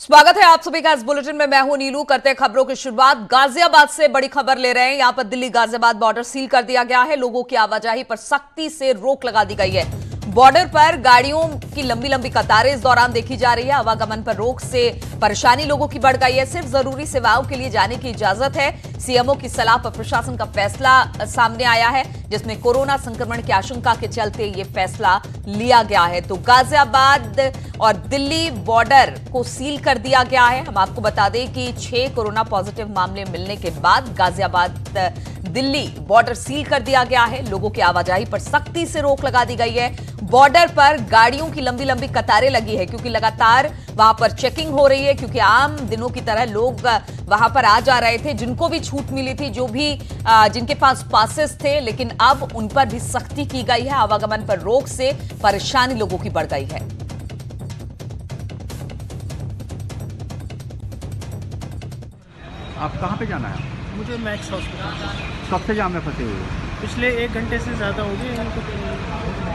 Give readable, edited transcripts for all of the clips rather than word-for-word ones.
स्वागत है आप सभी का इस बुलेटिन में। मैं हूं नीलू। करते हैं खबरों की शुरुआत। गाजियाबाद से बड़ी खबर ले रहे हैं। यहां पर दिल्ली गाजियाबाद बॉर्डर सील कर दिया गया है। लोगों की आवाजाही पर सख्ती से रोक लगा दी गई है। बॉर्डर पर गाड़ियों की लंबी लंबी कतारें इस दौरान देखी जा रही है। आवागमन पर रोक से परेशानी लोगों की बढ़ गई है। सिर्फ जरूरी सेवाओं के लिए जाने की इजाजत है। सीएमओ की सलाह पर प्रशासन का फैसला सामने आया है, जिसमें कोरोना संक्रमण की आशंका के चलते ये फैसला लिया गया है। तो गाजियाबाद और दिल्ली बॉर्डर को सील कर दिया गया है। हम आपको बता दें कि 6 कोरोना पॉजिटिव मामले मिलने के बाद गाजियाबाद दिल्ली बॉर्डर सील कर दिया गया है। लोगों की आवाजाही पर सख्ती से रोक लगा दी गई है। बॉर्डर पर गाड़ियों की लंबी लंबी कतारें लगी है, क्योंकि लगातार वहां पर चेकिंग हो रही है। क्योंकि आम दिनों की तरह लोग वहां पर आ जा रहे थे, जिनको भी छूट मिली थी, जो भी जिनके पास पासेस थे, लेकिन अब उन पर भी सख्ती की गई है। आवागमन पर रोक से परेशानी लोगों की बढ़ गई है। आप कहाँ पे जाना है? मुझे मैक्स हॉस्पिटल। कब से जाम में फंसे हुए हो? पिछले 1 घंटे से ज़्यादा हो गए।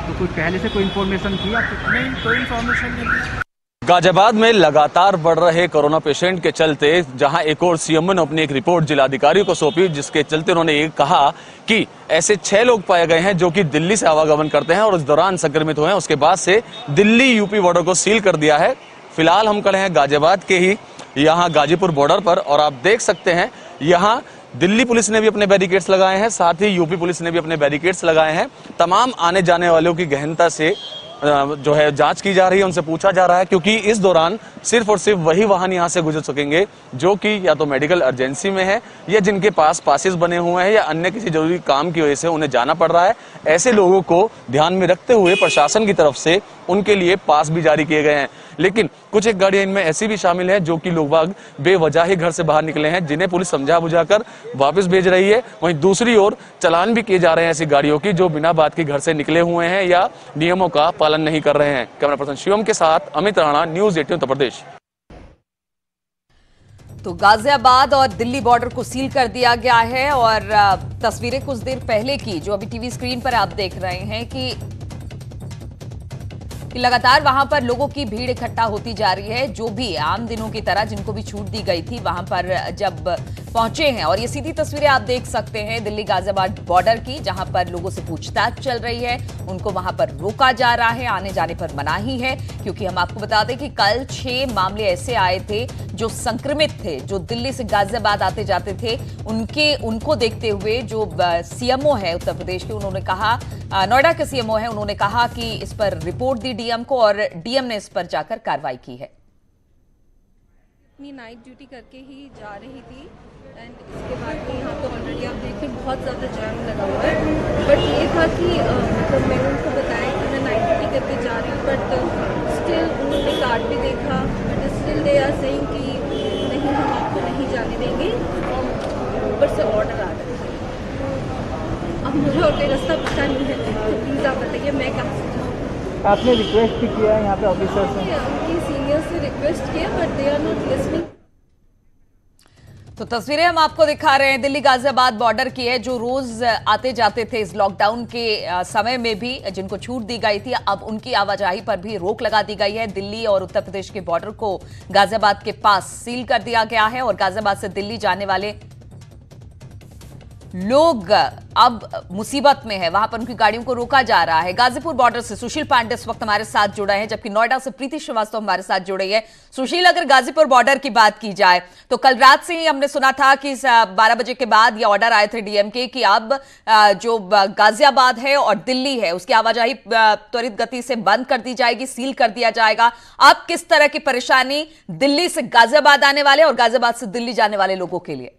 तो कोई पहले से कोई इन्फॉर्मेशन थी आपको? नहीं, कोई इन्फॉर्मेशन नहीं थी। गाजियाबाद में लगातार बढ़ रहे कोरोना पेशेंट के चलते जहां एक और सीएमओ ने अपनी एक रिपोर्ट जिलाधिकारी को सौंपी, जिसके चलते उन्होंने ये कहा कि ऐसे 6 लोग पाए गए हैं जो कि दिल्ली से आवागमन करते हैं और इस दौरान संक्रमित हुए हैं। उसके बाद से दिल्ली यूपी बॉर्डर को सील कर दिया है। फिलहाल हम खड़े हैं गाजियाबाद के ही यहाँ गाजीपुर बॉर्डर पर, और आप देख सकते हैं यहाँ दिल्ली पुलिस ने भी अपने बैरिकेड्स लगाए हैं, साथ ही यूपी पुलिस ने भी अपने बैरिकेड्स लगाए हैं। तमाम आने जाने वालों की गहनता से जो है जांच की जा रही है, उनसे पूछा जा रहा है, क्योंकि इस दौरान सिर्फ और सिर्फ वही वाहन यहां से गुजर सकेंगे जो कि या तो मेडिकल इमरजेंसी में है, या जिनके पास पासेस बने हुए हैं, या अन्य किसी जरूरी काम की वजह से उन्हें जाना पड़ रहा है। ऐसे लोगों को ध्यान में रखते हुए प्रशासन की तरफ से उनके लिए पास भी जारी किए गए हैं। लेकिन कुछ एक गाड़ियां इनमें ऐसी भी शामिल हैं जो कि लोग बाग बेवजह ही घर से बाहर निकले हैं, जिन्हें पुलिस समझा बुझाकर वापस भेज रही है। वहीं दूसरी ओर चालान भी किए जा रहे हैं ऐसी गाड़ियों की जो बिना बात के घर से निकले हुए हैं या नियमों का पालन नहीं कर रहे हैं। कैमरा पर्सन शिवम के साथ अमित राणा, न्यूज़ 18 उत्तर प्रदेश। तो गाजियाबाद और दिल्ली बॉर्डर को सील कर दिया गया है। और तस्वीरें कुछ देर पहले की जो अभी टीवी स्क्रीन पर आप देख रहे हैं कि लगातार वहां पर लोगों की भीड़ इकट्ठा होती जा रही है। जो भी आम दिनों की तरह जिनको भी छूट दी गई थी वहां पर जब पहुंचे हैं। और ये सीधी तस्वीरें आप देख सकते हैं दिल्ली गाजियाबाद बॉर्डर की, जहां पर लोगों से पूछताछ चल रही है। उनको वहां पर रोका जा रहा है, आने जाने पर मनाही है। क्योंकि हम आपको बता दें कि कल 6 मामले ऐसे आए थे जो संक्रमित थे, जो दिल्ली से गाजियाबाद आते जाते थे। उनको देखते हुए जो सीएमओ है उत्तर प्रदेश के, उन्होंने कहा, नोएडा के सीएमओ है, उन्होंने कहा कि इस पर रिपोर्ट दी डीएम को, और डीएम ने इस पर जाकर कार्रवाई की है। अपनी नाइट ड्यूटी करके ही जा रही थी एंड इसके बाद में यहाँ पे ऑलरेडी आप देख रहे हैं बहुत ज़्यादा जाम लगा हुआ है। बट ये था कि मतलब मैंने उनको बताया कि मैं नाइट ड्यूटी करके जा रही हूँ, बट स्टिल उन्होंने कार्ड भी देखा, but still they are saying कि नहीं, हम आपको नहीं जाने देंगे, और ऊपर से ऑर्डर आ रहा है। अब मुझे और कोई रास्ता पता नहीं है, तो प्लीज़ आप बताइए मैं कहाँ से जाऊँ। आपने रिक्वेस्ट भी किया है यहाँ पे ऑफिसर से? उनकी सीनियर से रिक्वेस्ट किया, but they are not listening. तो तस्वीरें हम आपको दिखा रहे हैं दिल्ली गाजियाबाद बॉर्डर की है, जो रोज आते जाते थे इस लॉकडाउन के समय में भी, जिनको छूट दी गई थी। अब उनकी आवाजाही पर भी रोक लगा दी गई है। दिल्ली और उत्तर प्रदेश के बॉर्डर को गाजियाबाद के पास सील कर दिया गया है, और गाजियाबाद से दिल्ली जाने वाले लोग अब मुसीबत में है। वहां पर उनकी गाड़ियों को रोका जा रहा है। गाजीपुर बॉर्डर से सुशील पांडे इस वक्त हमारे साथ जुड़े हैं, जबकि नोएडा से प्रीति श्रीवास्तव हमारे साथ जुड़े हैं। सुशील, अगर गाजीपुर बॉर्डर की बात की जाए तो कल रात से ही हमने सुना था कि 12 बजे के बाद ये ऑर्डर आए थे डीएम के कि अब जो गाजियाबाद है और दिल्ली है उसकी आवाजाही त्वरित गति से बंद कर दी जाएगी, सील कर दिया जाएगा। अब किस तरह की परेशानी दिल्ली से गाजियाबाद आने वाले और गाजियाबाद से दिल्ली जाने वाले लोगों के लिए?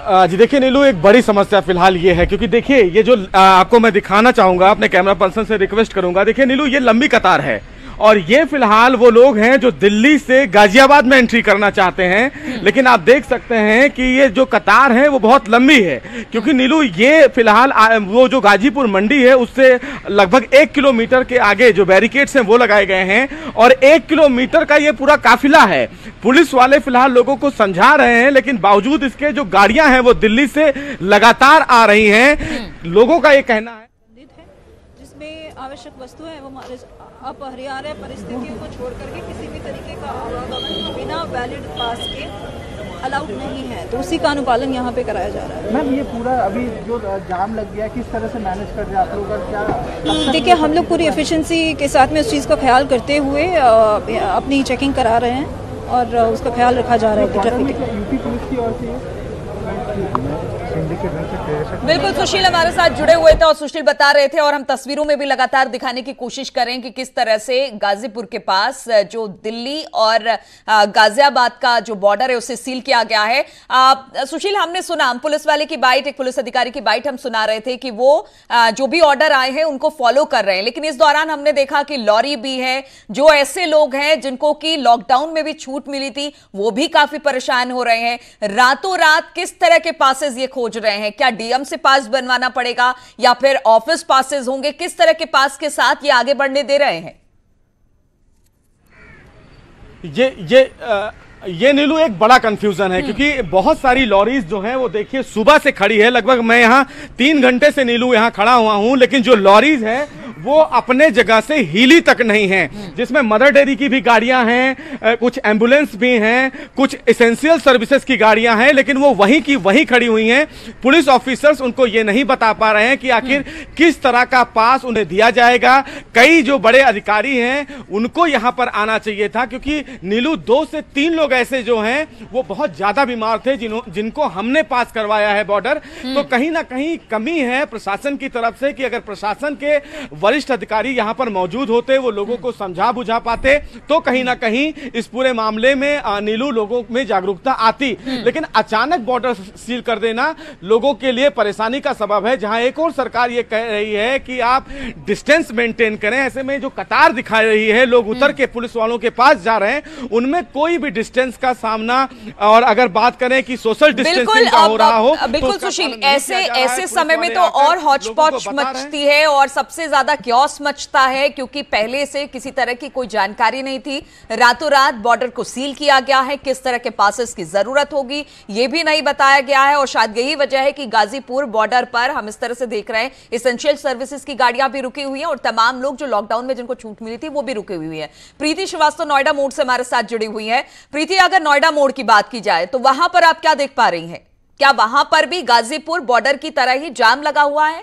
जी देखिए नीलू, एक बड़ी समस्या फिलहाल ये है, क्योंकि देखिए ये जो आपको मैं दिखाना चाहूंगा, अपने कैमरा पर्सन से रिक्वेस्ट करूंगा। देखिए नीलू, ये लंबी कतार है, और ये फिलहाल वो लोग हैं जो दिल्ली से गाजियाबाद में एंट्री करना चाहते हैं। लेकिन आप देख सकते हैं कि ये जो कतार है वो बहुत लंबी है, क्योंकि नीलू ये फिलहाल वो जो गाजीपुर मंडी है उससे लगभग 1 किलोमीटर के आगे जो बैरिकेड्स हैं वो लगाए गए हैं, और 1 किलोमीटर का ये पूरा काफिला है। पुलिस वाले फिलहाल लोगों को समझा रहे हैं, लेकिन बावजूद इसके जो गाड़ियां हैं वो दिल्ली से लगातार आ रही हैं। लोगों का ये कहना है जिसमें आवश्यक वस्तु है वो हमारे अपरिहार्य परिस्थितियों को छोड़ करके किसी भी तरीके का आवागमन बिना वैलिड पास के अलाउड नहीं है, तो उसी का अनुपालन यहाँ पे कराया जा रहा है। मैम ये पूरा अभी जो जाम लग गया किस तरह से मैनेज कर रहे हैं आप लोग और क्या? देखिए हम लोग पूरी एफिशिएंसी के साथ में उस चीज़ का ख्याल करते हुए अपनी चेकिंग करा रहे हैं और उसका ख्याल रखा जा रहा है कि ट्रैफिक यूपी पुलिस की ओर से बिल्कुल सुशील हमारे साथ जुड़े हुए थे और सुशील बता रहे थे और हम तस्वीरों में भी लगातार दिखाने की कोशिश करें कि किस तरह से गाजीपुर के पास जो दिल्ली और गाजियाबाद का जो बॉर्डर है उसे सील किया गया है। सुशील हमने सुना, हम पुलिस वाले की बाइट, एक पुलिस अधिकारी की बाइट हम सुना रहे थे कि वो जो भी ऑर्डर आए हैं उनको फॉलो कर रहे हैं, लेकिन इस दौरान हमने देखा कि लॉरी भी है, जो ऐसे लोग हैं जिनको कि लॉकडाउन में भी छूट मिली थी वो भी काफी परेशान हो रहे हैं। रातों रात किस तरह के पासेस ये खोज रहे हैं? क्या डीएम से पास बनवाना पड़ेगा या फिर ऑफिस पासेस होंगे? किस तरह के पास के साथ ये आगे बढ़ने दे रहे हैं? ये नीलू एक बड़ा कंफ्यूजन है क्योंकि बहुत सारी लॉरीज जो हैं वो देखिए सुबह से खड़ी है, लगभग मैं यहाँ 3 घंटे से नीलू यहाँ खड़ा हुआ हूँ, लेकिन जो लॉरीज है वो अपने जगह से हिली तक नहीं है, जिसमें मदर डेयरी की भी गाड़ियां हैं, कुछ एम्बुलेंस भी हैं, कुछ एसेंशियल सर्विसेज की गाड़ियां हैं, लेकिन वो वहीं की वहीं खड़ी हुई हैं। पुलिस ऑफिसर्स उनको ये नहीं बता पा रहे हैं कि आखिर किस तरह का पास उन्हें दिया जाएगा। कई जो बड़े अधिकारी हैं उनको यहां पर आना चाहिए था, क्योंकि नीलू 2 से 3 लोग ऐसे जो हैं वो बहुत ज्यादा बीमार थे जिनको हमने पास करवाया है बॉर्डर। तो कहीं ना कहीं कमी है प्रशासन की तरफ से कि अगर प्रशासन के वरिष्ठ अधिकारी यहां पर मौजूद होते, वो लोगों को समझा बुझा पाते, तो कहीं ना कहीं इस पूरे मामले में नीलू लोगों में जागरूकता आती। लेकिन अचानक बॉर्डर सील कर देना लोगों के लिए परेशानी का सबब है। जहां एक और सरकार ये कह रही है कि आप डिस्टेंस मेंटेन करें, ऐसे में जो कतार दिखाई रही है, लोग उतर के पुलिस वालों के पास जा रहे हैं, उनमें कोई भी डिस्टेंस का सामना, और अगर बात करें कि सोशल डिस्टेंसिंग का हो रहा हो, बिल्कुल सुशील, ऐसे समय में तो और हौच-पौच मचती है और सबसे ज्यादा क्योस मचता है, क्योंकि पहले से किसी तरह की कोई जानकारी नहीं थी। रातों रात बॉर्डर को सील किया गया है, किस तरह के पासेस की जरूरत होगी ये भी नहीं बताया गया है, और शायद यही वजह है कि गाजीपुर बॉर्डर पर हम इस तरह से देख रहे हैं एसेंशियल सर्विसेज की गाड़ियां भी रुकी हुई हैं और तमाम लोग जो लॉकडाउन में जिनको छूट मिली थी वो भी रुकी हुई है। प्रीति श्रीवास्तव नोएडा मोड़ से हमारे साथ जुड़ी हुई है। प्रीति, अगर नोएडा मोड़ की बात की जाए तो वहां पर आप क्या देख पा रही हैं? क्या वहां पर भी गाजीपुर बॉर्डर की तरह ही जाम लगा हुआ है?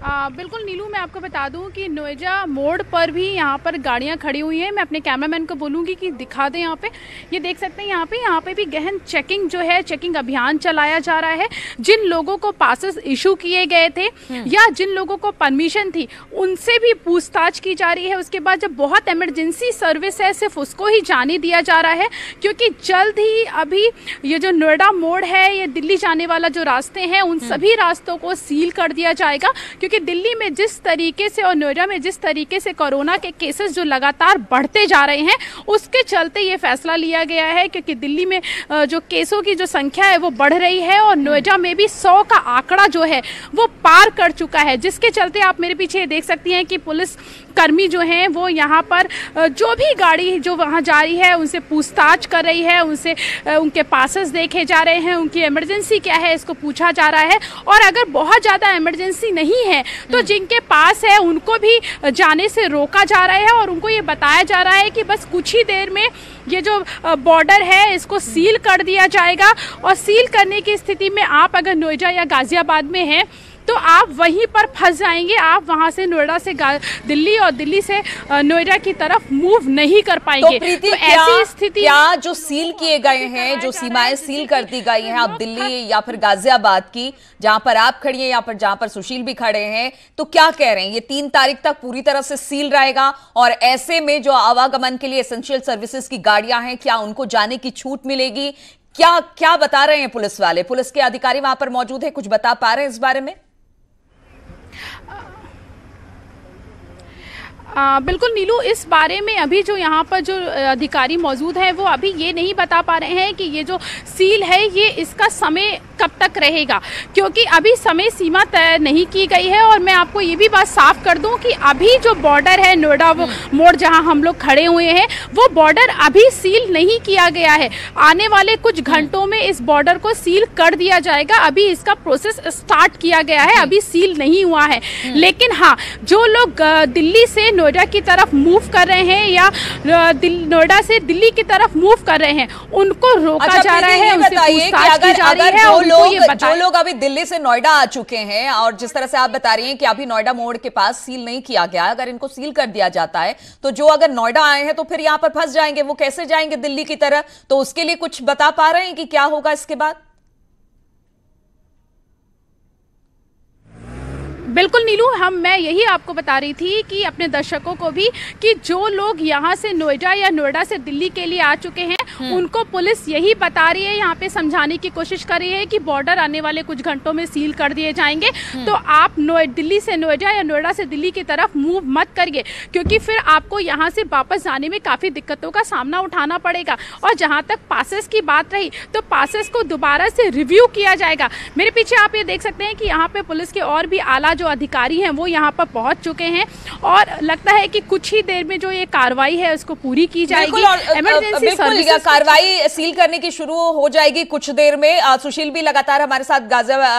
बिल्कुल नीलू, मैं आपको बता दूं कि नोएडा मोड़ पर भी यहाँ पर गाड़ियाँ खड़ी हुई हैं। मैं अपने कैमरामैन को बोलूँगी कि दिखा दें यहाँ पे। ये देख सकते हैं यहाँ पे भी गहन चेकिंग जो है, चेकिंग अभियान चलाया जा रहा है। जिन लोगों को पासेस इशू किए गए थे या जिन लोगों को परमिशन थी उनसे भी पूछताछ की जा रही है। उसके बाद जब बहुत इमरजेंसी सर्विस है सिर्फ उसको ही जाने दिया जा रहा है, क्योंकि जल्द ही अभी ये जो नोएडा मोड़ है, ये दिल्ली जाने वाला जो रास्ते हैं उन सभी रास्तों को सील कर दिया जाएगा, क्योंकि दिल्ली में जिस तरीके से और नोएडा में जिस तरीके से कोरोना के केसेस जो लगातार बढ़ते जा रहे हैं उसके चलते ये फैसला लिया गया है। क्योंकि दिल्ली में जो केसों की जो संख्या है वो बढ़ रही है और नोएडा में भी 100 का आंकड़ा जो है वो पार कर चुका है, जिसके चलते आप मेरे पीछे देख सकती हैं कि पुलिस कर्मी जो हैं वो यहाँ पर जो भी गाड़ी जो वहाँ जा रही है उनसे पूछताछ कर रही है, उनसे उनके पासेस देखे जा रहे हैं, उनकी इमरजेंसी क्या है इसको पूछा जा रहा है। और अगर बहुत ज़्यादा इमरजेंसी नहीं है तो जिनके पास है उनको भी जाने से रोका जा रहा है और उनको ये बताया जा रहा है कि बस कुछ ही देर में ये जो बॉर्डर है इसको सील कर दिया जाएगा। और सील करने की स्थिति में आप अगर नोएडा या गाजियाबाद में हैं तो आप वहीं पर फंस जाएंगे। आप वहां से नोएडा से दिल्ली और दिल्ली से नोएडा की तरफ मूव नहीं कर पाएंगे। तो ऐसी स्थिति क्या जो सील किए गए हैं, जो सीमाएं सील कर दी गई हैं अब दिल्ली या फिर गाजियाबाद की, जहां पर आप खड़ी हैं या फिर जहां पर सुशील भी खड़े हैं, तो क्या कह रहे हैं? ये 3 तारीख तक पूरी तरह से सील रहेगा और ऐसे में जो आवागमन के लिए एसेंशियल सर्विसेज की गाड़ियां हैं, क्या उनको जाने की छूट मिलेगी? क्या बता रहे हैं पुलिस वाले? पुलिस के अधिकारी वहां पर मौजूद है, कुछ बता पा रहे हैं इस बारे में? बिल्कुल नीलू, इस बारे में अभी जो यहाँ पर जो अधिकारी मौजूद हैं वो अभी ये नहीं बता पा रहे हैं कि ये जो सील है ये इसका समय कब तक रहेगा, क्योंकि अभी समय सीमा तय नहीं की गई है। और मैं आपको ये भी बात साफ कर दूं कि अभी जो बॉर्डर है नोएडा मोड़ जहां हम लोग खड़े हुए हैं वो बॉर्डर अभी सील नहीं किया गया है। आने वाले कुछ घंटों में इस बॉर्डर को सील कर दिया जाएगा। अभी इसका प्रोसेस स्टार्ट किया गया है, अभी सील नहीं हुआ है। लेकिन हाँ, जो लोग दिल्ली से नोएडा की तरफ मूव कर रहे हैं या नोएडा से दिल्ली की तरफ मूव कर रहे हैं उनको रोका जा रहा है, उनसे पूछताछ की जा रही है। जो लोग अभी दिल्ली से नोएडा आ चुके हैं और जिस तरह से आप बता रही हैं कि अभी नोएडा मोड़ के पास सील नहीं किया गया, अगर इनको सील कर दिया जाता है तो जो अगर नोएडा आए हैं तो फिर यहां पर फंस जाएंगे, वो कैसे जाएंगे दिल्ली की तरह? तो उसके लिए कुछ बता पा रहे हैं कि क्या होगा इसके बाद? बिल्कुल नीलू, मैं यही आपको बता रही थी कि अपने दर्शकों को भी कि जो लोग यहाँ से नोएडा या नोएडा से दिल्ली के लिए आ चुके हैं उनको पुलिस यही बता रही है, यहाँ पे समझाने की कोशिश कर रही है कि बॉर्डर आने वाले कुछ घंटों में सील कर दिए जाएंगे। तो आप दिल्ली से नोएडा या नोएडा से दिल्ली की तरफ मूव मत करिए, क्योंकि फिर आपको यहाँ से वापस जाने में काफ़ी दिक्कतों का सामना उठाना पड़ेगा। और जहाँ तक पासेस की बात रही तो पासेस को दोबारा से रिव्यू किया जाएगा। मेरे पीछे आप ये देख सकते हैं कि यहाँ पे पुलिस के और भी आला जो अधिकारी हैं वो यहाँ पर पहुंच चुके हैं और लगता है कि कुछ ही देर में जो ये कार्रवाई है उसको पूरी की जाएगी। इमरजेंसी सर्विसेज कार्रवाई सील करने की शुरू हो जाएगी कुछ देर में। सुशील भी लगातार हमारे साथ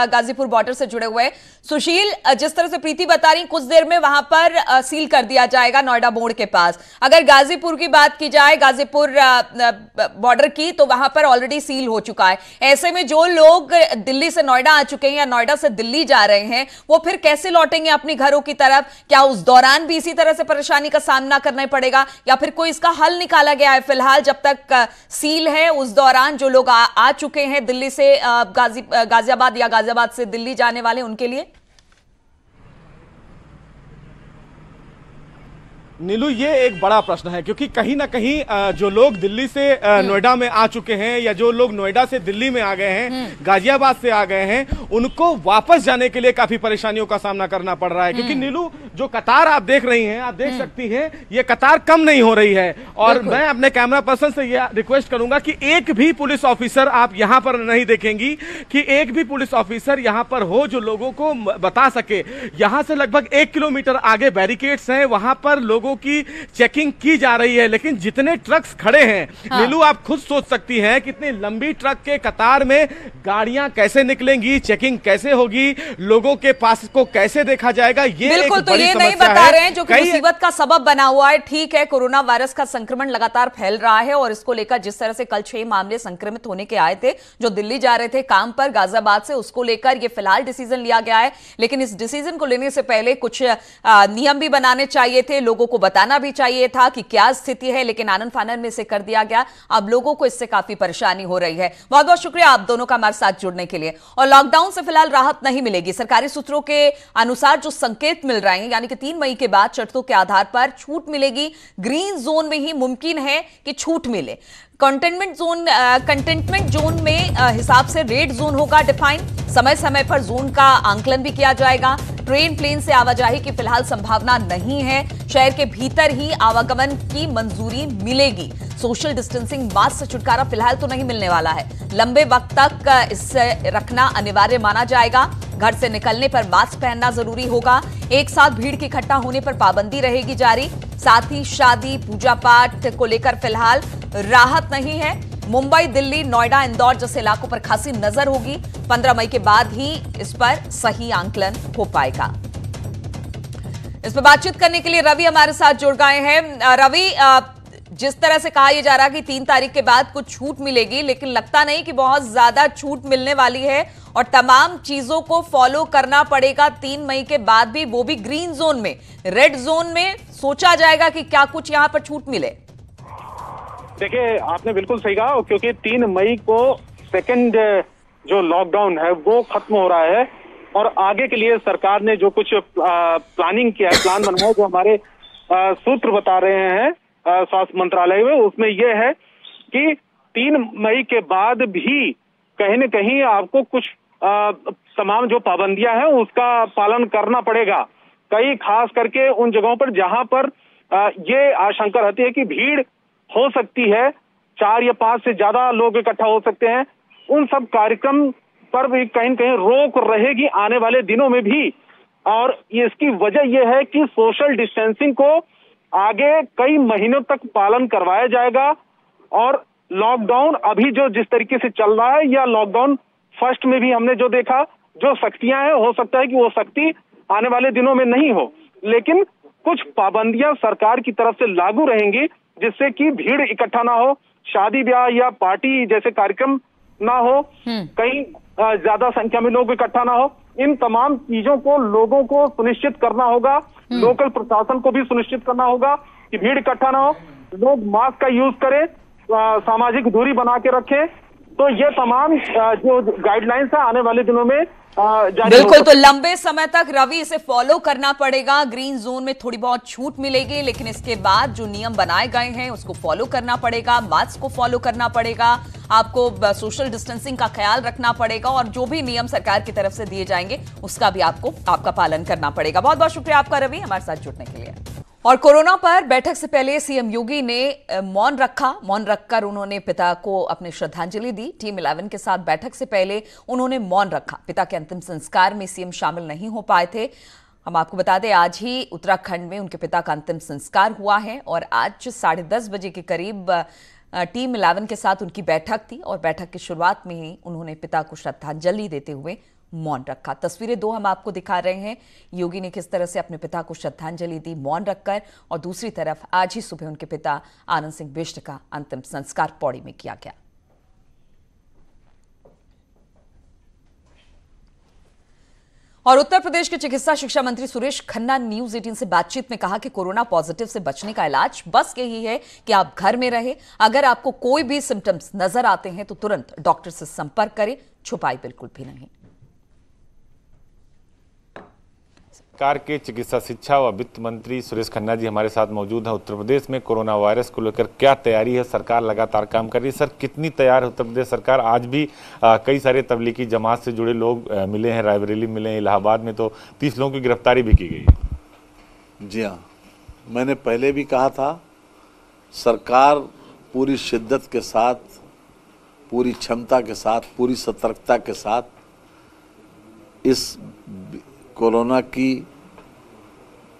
गाजीपुर बॉर्डर से जुड़े हुए हैं। सुशील, जिस तरह से प्रीति बता रही कुछ देर में वहां पर सील कर दिया जाएगा नोएडा मोड़ के पास। अगर गाजीपुर की बात की जाए, गाजीपुर बॉर्डर की, तो वहां पर ऑलरेडी सील हो चुका है। ऐसे में जो लोग दिल्ली से नोएडा आ चुके हैं या नोएडा से दिल्ली जा रहे हैं वो फिर कैसे लौटेंगे अपने घरों की तरफ? क्या उस दौरान भी इसी तरह से परेशानी का सामना करना पड़ेगा या फिर कोई इसका हल निकाला गया है? फिलहाल जब तक सील है उस दौरान जो लोग आ चुके हैं दिल्ली से गाजियाबाद या गाजियाबाद से दिल्ली जाने वाले उनके लिए। नीलू, ये एक बड़ा प्रश्न है क्योंकि कहीं ना कहीं जो लोग दिल्ली से नोएडा में आ चुके हैं या जो लोग नोएडा से दिल्ली में आ गए हैं, गाजियाबाद से आ गए हैं, उनको वापस जाने के लिए काफी परेशानियों का सामना करना पड़ रहा है। क्योंकि नीलू, जो कतार आप देख रही हैं, आप देख सकती हैं, ये कतार कम नहीं हो रही है। और मैं अपने कैमरा पर्सन से ये रिक्वेस्ट करूंगा कि एक भी पुलिस ऑफिसर आप यहां पर नहीं देखेंगी कि एक भी पुलिस ऑफिसर यहां पर हो जो लोगों को बता सके। यहां से लगभग 1 किलोमीटर आगे बैरिकेड्स हैं, वहां पर लोगों की चेकिंग की जा रही है। लेकिन जितने ट्रक्स खड़े हैं, नीलू, आप खुद सोच सकती हैं कितनी लंबी ट्रक के कतार में गाड़ियां कैसे निकलेंगी, चेकिंग कैसे होगी, लोगों के पास को कैसे देखा जाएगा। ये बिल्कुल, तो ये नहीं बता रहे हैं जो कि मुसीबत का सबब बना हुआ है। ठीक है, कोरोना वायरस का संक्रमण लगातार फैल रहा है और इसको लेकर जिस तरह से कल 6 मामले संक्रमित होने के आए थे जो दिल्ली जा रहे थे काम पर गाजियाबाद से, उसको लेकर ये फिलहाल डिसीजन लिया गया है। लेकिन इस डिसीजन को लेने से पहले कुछ नियम भी बनाने चाहिए थे, लोगों को बताना भी चाहिए था कि क्या स्थिति है, लेकिन आनन फानन में इसे कर दिया गया। अब लोगों को इससे काफी परेशानी हो रही है। बहुत बहुत शुक्रिया आप दोनों का हमारे साथ जुड़ने के लिए। और लॉकडाउन से फिलहाल राहत नहीं मिलेगी। सरकारी सूत्रों के अनुसार जो संकेत मिल रहे हैं, यानी कि 3 मई के बाद शर्तों के आधार पर छूट मिलेगी। ग्रीन जोन में ही मुमकिन है कि छूट मिले। कंटेनमेंट जोन में हिसाब से रेड जोन होगा डिफाइन। समय समय पर जोन का आंकलन भी किया जाएगा। ट्रेन प्लेन से आवाजाही की फिलहाल संभावना नहीं है। शहर के भीतर ही आवागमन की मंजूरी मिलेगी। सोशल डिस्टेंसिंग, मास्क से छुटकारा फिलहाल तो नहीं मिलने वाला है। लंबे वक्त तक इससे रखना अनिवार्य माना जाएगा। घर से निकलने पर मास्क पहनना जरूरी होगा। एक साथ भीड़ की इकट्ठा होने पर पाबंदी रहेगी जारी। साथ ही शादी, पूजा पाठ को लेकर फिलहाल राहत नहीं है। मुंबई, दिल्ली, नोएडा, इंदौर जैसे इलाकों पर खासी नजर होगी। 15 मई के बाद ही इस पर सही आंकलन हो पाएगा। इस पर बातचीत करने के लिए रवि हमारे साथ जुड़ गए हैं। रवि, जिस तरह से कहा यह जा रहा है कि 3 तारीख के बाद कुछ छूट मिलेगी, लेकिन लगता नहीं कि बहुत ज्यादा छूट मिलने वाली है और तमाम चीजों को फॉलो करना पड़ेगा 3 मई के बाद भी, वो भी ग्रीन जोन में। रेड जोन में सोचा जाएगा कि क्या कुछ यहां पर छूट मिले? देखिए, आपने बिल्कुल सही कहा, क्योंकि 3 मई को सेकंड जो लॉकडाउन है वो खत्म हो रहा है और आगे के लिए सरकार ने जो कुछ प्लानिंग किया है, प्लान बनाया, जो हमारे सूत्र बता रहे हैं स्वास्थ्य मंत्रालय में, उसमें यह है कि 3 मई के बाद भी कहीं न कहीं आपको कुछ तमाम जो पाबंदियां हैं उसका पालन करना पड़ेगा। कई खास करके उन जगहों पर जहां पर ये आशंका रहती है कि भीड़ हो सकती है, 4 या 5 से ज्यादा लोग इकट्ठा हो सकते हैं। उन सब कार्यक्रम पर भी कहीं न कहीं रोक रहेगी आने वाले दिनों में भी। और इसकी वजह यह है कि सोशल डिस्टेंसिंग को आगे कई महीनों तक पालन करवाया जाएगा। और लॉकडाउन अभी जो जिस तरीके से चल रहा है, या लॉकडाउन फर्स्ट में भी हमने जो देखा, जो सख्तियां हैं, हो सकता है कि वो सख्ती आने वाले दिनों में नहीं हो, लेकिन कुछ पाबंदियां सरकार की तरफ से लागू रहेंगी, जिससे कि भीड़ इकट्ठा ना हो, शादी ब्याह या पार्टी जैसे कार्यक्रम ना हो, कहीं ज्यादा संख्या में लोग इकट्ठा ना हो। इन तमाम चीजों को लोगों को सुनिश्चित करना होगा, लोकल प्रशासन को भी सुनिश्चित करना होगा कि भीड़ इकट्ठा ना हो, लोग मास्क का यूज करें, सामाजिक दूरी बना के रखें। तो ये तमाम जो गाइडलाइंस है आने वाले दिनों में बिल्कुल, तो लंबे समय तक रवि इसे फॉलो करना पड़ेगा। ग्रीन जोन में थोड़ी बहुत छूट मिलेगी, लेकिन इसके बाद जो नियम बनाए गए हैं उसको फॉलो करना पड़ेगा, मास्क को फॉलो करना पड़ेगा, आपको सोशल डिस्टेंसिंग का ख्याल रखना पड़ेगा, और जो भी नियम सरकार की तरफ से दिए जाएंगे उसका भी आपका पालन करना पड़ेगा। बहुत बहुत शुक्रिया आपका रवि, हमारे साथ जुड़ने के लिए। और कोरोना पर बैठक से पहले सीएम योगी ने मौन रखकर उन्होंने पिता को अपनी श्रद्धांजलि दी। टीम 11 के साथ बैठक से पहले उन्होंने मौन रखा। पिता के अंतिम संस्कार में सीएम शामिल नहीं हो पाए थे। हम आपको बता दें, आज ही उत्तराखंड में उनके पिता का अंतिम संस्कार हुआ है, और आज 10:30 बजे के करीब टीम 11 के साथ उनकी बैठक थी, और बैठक की शुरुआत में ही उन्होंने पिता को श्रद्धांजलि देते हुए मौन रखा। तस्वीरें 2 हम आपको दिखा रहे हैं, योगी ने किस तरह से अपने पिता को श्रद्धांजलि दी मौन रखकर, और दूसरी तरफ आज ही सुबह उनके पिता आनंद सिंह बिष्ट का अंतिम संस्कार पौड़ी में किया गया। और उत्तर प्रदेश के चिकित्सा शिक्षा मंत्री सुरेश खन्ना न्यूज 18 से बातचीत में कहा कि कोरोना पॉजिटिव से बचने का इलाज बस यही है कि आप घर में रहें। अगर आपको कोई भी सिम्टम्स नजर आते हैं तो तुरंत डॉक्टर से संपर्क करें, छुपाई बिल्कुल भी नहीं। सरकार के चिकित्सा शिक्षा व वित्त मंत्री सुरेश खन्ना जी हमारे साथ मौजूद हैं। उत्तर प्रदेश में कोरोना वायरस को लेकर क्या तैयारी है, सरकार लगातार काम कर रही है। सर, कितनी तैयार है उत्तर प्रदेश सरकार? आज भी कई सारे तबलीगी जमात से जुड़े लोग मिले हैं, रायबरेली मिले हैं, इलाहाबाद में तो 30 लोगों की गिरफ्तारी भी की गई है। जी हाँ, मैंने पहले भी कहा था, सरकार पूरी शिद्दत के साथ, पूरी क्षमता के साथ, पूरी सतर्कता के साथ इस कोरोना की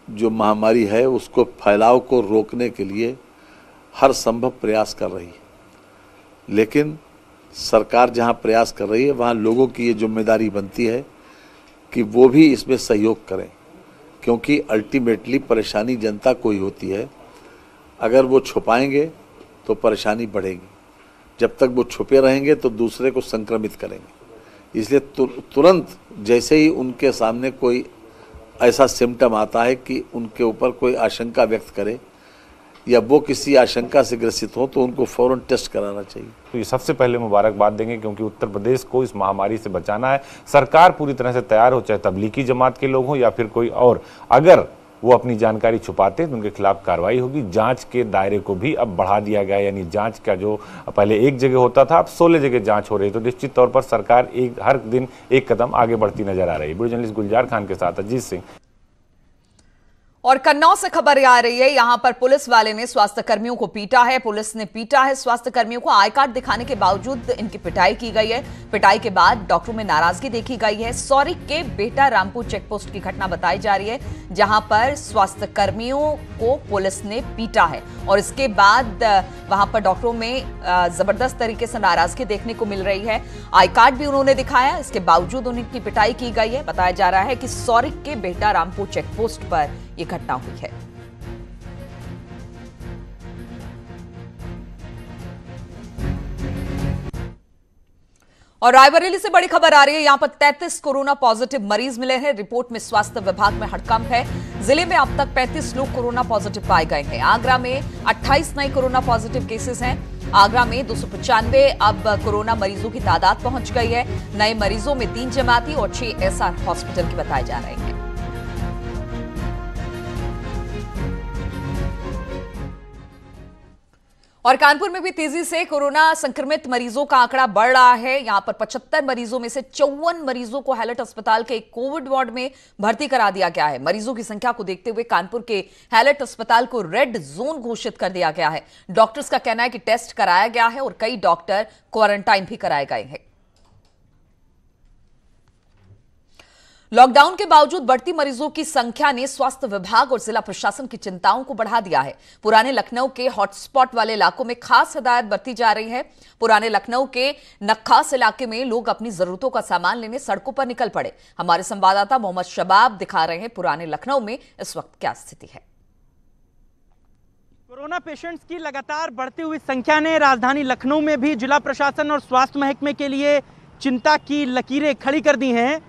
जो महामारी है उसको फैलाव को रोकने के लिए हर संभव प्रयास कर रही है। लेकिन सरकार जहां प्रयास कर रही है वहां लोगों की ये जिम्मेदारी बनती है कि वो भी इसमें सहयोग करें, क्योंकि अल्टीमेटली परेशानी जनता को ही होती है। अगर वो छुपाएंगे तो परेशानी बढ़ेगी, जब तक वो छुपे रहेंगे तो दूसरे को संक्रमित करेंगे। इसलिए तुरंत जैसे ही उनके सामने कोई ऐसा सिम्टम आता है कि उनके ऊपर कोई आशंका व्यक्त करे या वो किसी आशंका से ग्रसित हो, तो उनको फौरन टेस्ट कराना चाहिए। तो ये सबसे पहले मुबारकबाद देंगे, क्योंकि उत्तर प्रदेश को इस महामारी से बचाना है। सरकार पूरी तरह से तैयार हो, चाहे तबलीगी जमात के लोग हों या फिर कोई और। अगर वो अपनी जानकारी छुपाते तो उनके खिलाफ कार्रवाई होगी। जांच के दायरे को भी अब बढ़ा दिया गया, यानी जांच का जो पहले एक जगह होता था अब 16 जगह जांच हो रही है। तो निश्चित तौर पर सरकार हर दिन एक कदम आगे बढ़ती नजर आ रही है। वीडियो जर्नलिस्ट गुलजार खान के साथ अजीत सिंह। और कन्नौज से खबर आ रही है, यहां पर पुलिस वाले ने स्वास्थ्य कर्मियों को पीटा है। पुलिस ने पीटा है स्वास्थ्य कर्मियों को। आई कार्ड दिखाने के बावजूद इनकी पिटाई की गई है। पिटाई के बाद डॉक्टरों में नाराजगी देखी गई है। सौरिक के बेटा रामपुर चेकपोस्ट की घटना बताई जा रही है, जहां पर स्वास्थ्य कर्मियों को पुलिस ने पीटा है, और इसके बाद वहां पर डॉक्टरों में जबरदस्त तरीके से नाराजगी देखने को मिल रही है। आई कार्ड भी उन्होंने दिखाया, इसके बावजूद उनकी पिटाई की गई है। बताया जा रहा है कि सौरिक के बेटा रामपुर चेकपोस्ट पर यह घटना हुई है। और रायबरेली से बड़ी खबर आ रही है, यहां पर 33 कोरोना पॉजिटिव मरीज मिले हैं। रिपोर्ट में स्वास्थ्य विभाग में हड़कंप है। जिले में अब तक 35 लोग कोरोना पॉजिटिव पाए गए हैं। आगरा में 28 नए कोरोना पॉजिटिव केसेस हैं। आगरा में 295 अब कोरोना मरीजों की तादाद पहुंच गई है। नए मरीजों में 3 जमाती और 6 एसआर हॉस्पिटल के बताए जा रहे हैं। और कानपुर में भी तेजी से कोरोना संक्रमित मरीजों का आंकड़ा बढ़ रहा है। यहां पर 75 मरीजों में से 54 मरीजों को हैलट अस्पताल के एक कोविड वार्ड में भर्ती करा दिया गया है। मरीजों की संख्या को देखते हुए कानपुर के हैलट अस्पताल को रेड जोन घोषित कर दिया गया है। डॉक्टर्स का कहना है कि टेस्ट कराया गया है और कई डॉक्टर क्वारंटाइन भी कराए गए हैं। लॉकडाउन के बावजूद बढ़ती मरीजों की संख्या ने स्वास्थ्य विभाग और जिला प्रशासन की चिंताओं को बढ़ा दिया है। पुराने लखनऊ के हॉटस्पॉट वाले इलाकों में खास हिदायत बरती जा रही है। पुराने लखनऊ के नक्खास इलाके में लोग अपनी जरूरतों का सामान लेने सड़कों पर निकल पड़े। हमारे संवाददाता मोहम्मद शबाब दिखा रहे हैं पुराने लखनऊ में इस वक्त क्या स्थिति है। कोरोना पेशेंट्स की लगातार बढ़ती हुई संख्या ने राजधानी लखनऊ में भी जिला प्रशासन और स्वास्थ्य महकमे के लिए चिंता की लकीरें खड़ी कर दी हैं।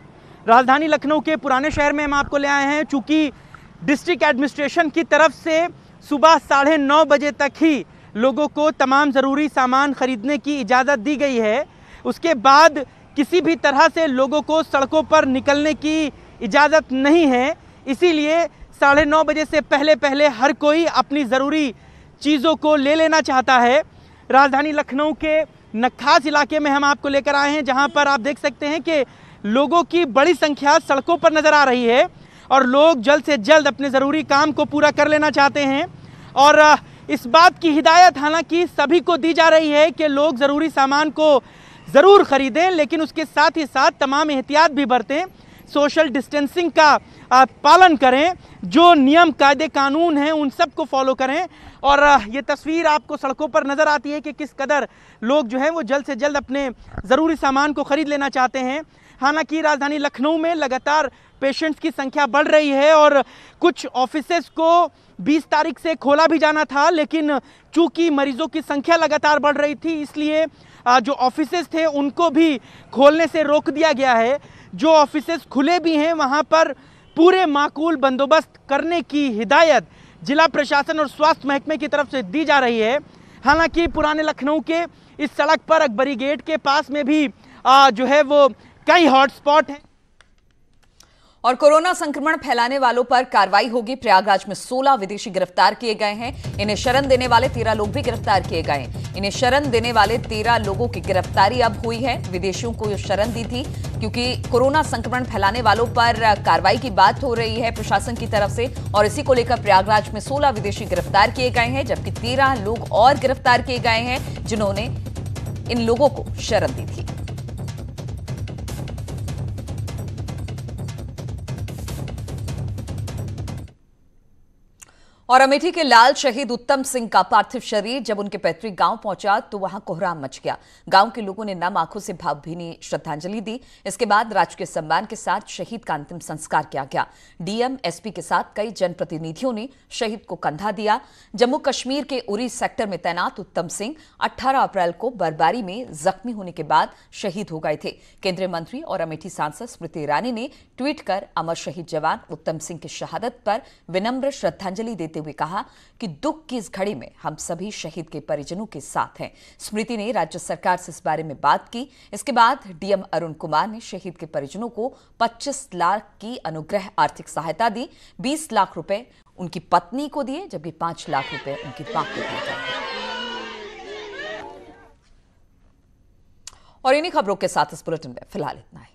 राजधानी लखनऊ के पुराने शहर में हम आपको ले आए हैं। चूंकि डिस्ट्रिक्ट एडमिनिस्ट्रेशन की तरफ से सुबह 9:30 बजे तक ही लोगों को तमाम ज़रूरी सामान खरीदने की इजाज़त दी गई है, उसके बाद किसी भी तरह से लोगों को सड़कों पर निकलने की इजाज़त नहीं है। इसीलिए 9:30 बजे से पहले हर कोई अपनी ज़रूरी चीज़ों को ले लेना चाहता है। राजधानी लखनऊ के नक्खास इलाके में हम आपको लेकर आए हैं, जहाँ पर आप देख सकते हैं कि लोगों की बड़ी संख्या सड़कों पर नजर आ रही है और लोग जल्द से जल्द अपने ज़रूरी काम को पूरा कर लेना चाहते हैं। और इस बात की हिदायत हालांकि सभी को दी जा रही है कि लोग ज़रूरी सामान को ज़रूर ख़रीदें, लेकिन उसके साथ ही साथ तमाम एहतियात भी बरतें, सोशल डिस्टेंसिंग का पालन करें, जो नियम कायदे कानून हैं उन सब को फॉलो करें। और ये तस्वीर आपको सड़कों पर नज़र आती है कि किस कदर लोग जो हैं वो जल्द से जल्द अपने ज़रूरी सामान को ख़रीद लेना चाहते हैं। हालांकि राजधानी लखनऊ में लगातार पेशेंट्स की संख्या बढ़ रही है और कुछ ऑफिसेस को 20 तारीख से खोला भी जाना था, लेकिन चूंकि मरीजों की संख्या लगातार बढ़ रही थी इसलिए जो ऑफिसेस थे उनको भी खोलने से रोक दिया गया है। जो ऑफिसेस खुले भी हैं वहां पर पूरे माकूल बंदोबस्त करने की हिदायत जिला प्रशासन और स्वास्थ्य महकमे की तरफ से दी जा रही है। हालांकि पुराने लखनऊ के इस सड़क पर अकबरी गेट के पास में भी जो है वो कई हॉटस्पॉट हैं और कोरोना संक्रमण फैलाने वालों पर कार्रवाई होगी। प्रयागराज में 16 विदेशी गिरफ्तार किए गए हैं। इन्हें शरण देने वाले 13 लोग भी गिरफ्तार किए गए हैं। इन्हें शरण देने वाले 13 लोगों की गिरफ्तारी अब हुई है। विदेशियों को शरण दी थी क्योंकि कोरोना संक्रमण फैलाने वालों पर कार्रवाई की बात हो रही है प्रशासन की तरफ से, और इसी को लेकर प्रयागराज में 16 विदेशी गिरफ्तार किए गए हैं, जबकि 13 लोग और गिरफ्तार किए गए हैं जिन्होंने इन लोगों को शरण दी थी। और अमेठी के लाल शहीद उत्तम सिंह का पार्थिव शरीर जब उनके पैतृक गांव पहुंचा तो वहां कोहराम मच गया। गांव के लोगों ने नम आंखों से भावभीनी श्रद्धांजलि दी। इसके बाद राजकीय सम्मान के साथ शहीद का अंतिम संस्कार किया गया। डीएम, एसपी के साथ कई जनप्रतिनिधियों ने शहीद को कंधा दिया। जम्मू कश्मीर के उरी सेक्टर में तैनात उत्तम सिंह 18 अप्रैल को बर्फबारी में जख्मी होने के बाद शहीद हो गए थे। केंद्रीय मंत्री और अमेठी सांसद स्मृति ईरानी ने ट्वीट कर अमर शहीद जवान उत्तम सिंह की शहादत पर विनम्र श्रद्धांजलि देते हुए कहा कि दुख की इस घड़ी में हम सभी शहीद के परिजनों के साथ हैं। स्मृति ने राज्य सरकार से इस बारे में बात की। इसके बाद डीएम अरुण कुमार ने शहीद के परिजनों को 25 लाख की अनुग्रह आर्थिक सहायता दी। 20 लाख रुपए उनकी पत्नी को दिए, जबकि 5 लाख रुपए उनकी मां को दिए। और इन्हीं खबरों के साथ इस बुलेटिन में फिलहाल इतना ही।